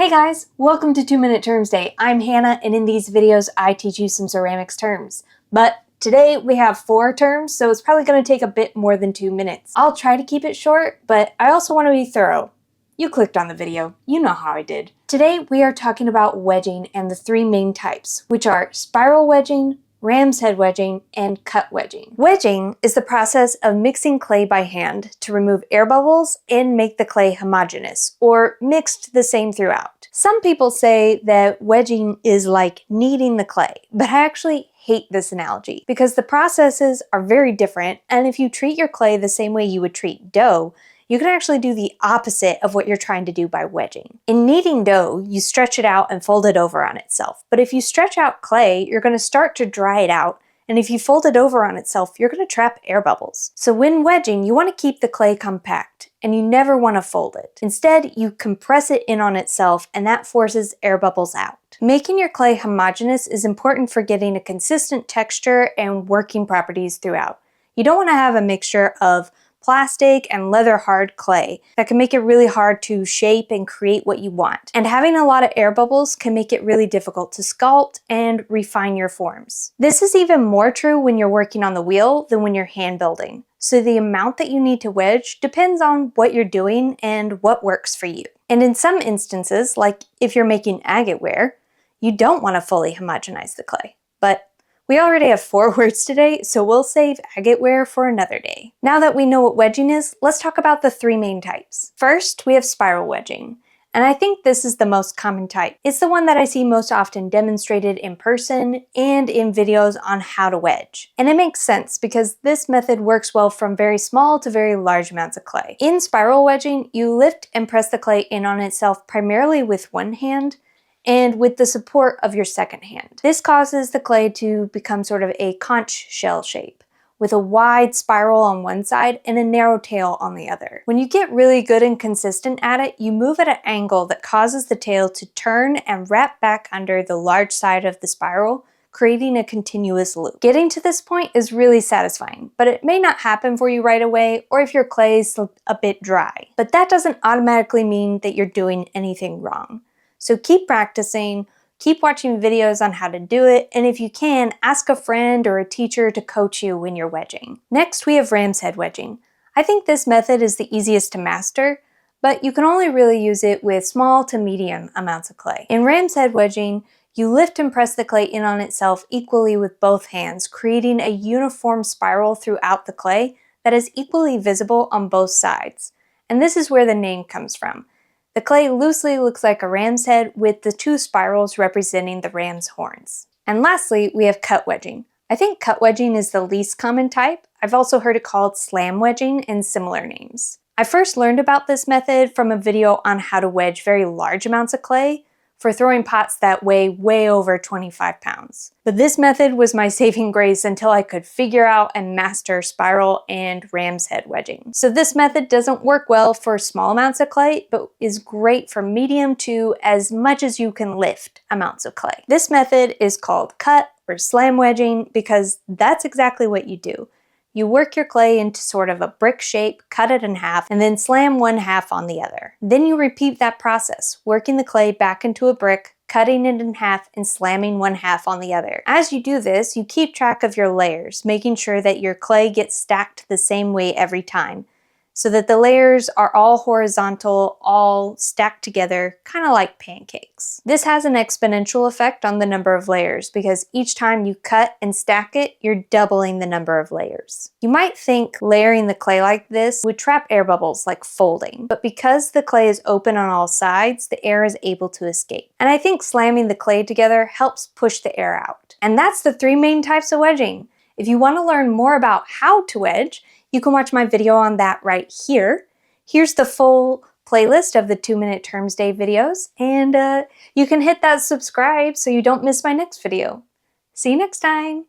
Hey guys, welcome to 2-Minute Terms Day. I'm Hannah, and in these videos I teach you some ceramics terms. But today we have 4 terms, so it's probably going to take a bit more than 2 minutes. I'll try to keep it short, but I also want to be thorough. You clicked on the video, you know how I did. Today we are talking about wedging and the 3 main types, which are spiral wedging, ram's head wedging, and cut wedging. Wedging is the process of mixing clay by hand to remove air bubbles and make the clay homogeneous, or mixed the same throughout. Some people say that wedging is like kneading the clay, but I actually hate this analogy because the processes are very different, and if you treat your clay the same way you would treat dough, you can actually do the opposite of what you're trying to do by wedging. In kneading dough, you stretch it out and fold it over on itself. But if you stretch out clay, you're going to start to dry it out. And if you fold it over on itself, you're going to trap air bubbles. So when wedging, you want to keep the clay compact and you never want to fold it. Instead, you compress it in on itself and that forces air bubbles out. Making your clay homogeneous is important for getting a consistent texture and working properties throughout. You don't want to have a mixture of plastic and leather hard clay that can make it really hard to shape and create what you want. And having a lot of air bubbles can make it really difficult to sculpt and refine your forms. This is even more true when you're working on the wheel than when you're hand building. So the amount that you need to wedge depends on what you're doing and what works for you. And in some instances, like if you're making agate ware, you don't want to fully homogenize the clay. But we already have 4 words today, so we'll save agate ware for another day. Now that we know what wedging is, let's talk about the 3 main types. First, we have spiral wedging, and I think this is the most common type. It's the one that I see most often demonstrated in person and in videos on how to wedge. And it makes sense because this method works well from very small to very large amounts of clay. In spiral wedging, you lift and press the clay in on itself primarily with one hand, and with the support of your second hand. This causes the clay to become sort of a conch shell shape, with a wide spiral on one side and a narrow tail on the other. When you get really good and consistent at it, you move at an angle that causes the tail to turn and wrap back under the large side of the spiral, creating a continuous loop. Getting to this point is really satisfying, but it may not happen for you right away or if your clay is a bit dry. But that doesn't automatically mean that you're doing anything wrong. So keep practicing, keep watching videos on how to do it, and if you can, ask a friend or a teacher to coach you when you're wedging. Next, we have ram's head wedging. I think this method is the easiest to master, but you can only really use it with small to medium amounts of clay. In ram's head wedging, you lift and press the clay in on itself equally with both hands, creating a uniform spiral throughout the clay that is equally visible on both sides. And this is where the name comes from. The clay loosely looks like a ram's head with the 2 spirals representing the ram's horns. And lastly, we have cut wedging. I think cut wedging is the least common type. I've also heard it called slam wedging and similar names. I first learned about this method from a video on how to wedge very large amounts of clay for throwing pots that weigh way over 25 pounds. But this method was my saving grace until I could figure out and master spiral and ram's head wedging. So this method doesn't work well for small amounts of clay, but is great for medium to as much as you can lift amounts of clay. This method is called cut or slam wedging because that's exactly what you do. You work your clay into sort of a brick shape, cut it in half, and then slam one half on the other. Then you repeat that process, working the clay back into a brick, cutting it in half, and slamming one half on the other. As you do this, you keep track of your layers, making sure that your clay gets stacked the same way every time, so that the layers are all horizontal, all stacked together, kind of like pancakes. This has an exponential effect on the number of layers because each time you cut and stack it, you're doubling the number of layers. You might think layering the clay like this would trap air bubbles like folding, but because the clay is open on all sides, the air is able to escape. And I think slamming the clay together helps push the air out. And that's the 3 main types of wedging. If you want to learn more about how to wedge, you can watch my video on that right here. Here's the full playlist of the 2-Minute Terms Day videos, and you can hit that subscribe so you don't miss my next video. See you next time!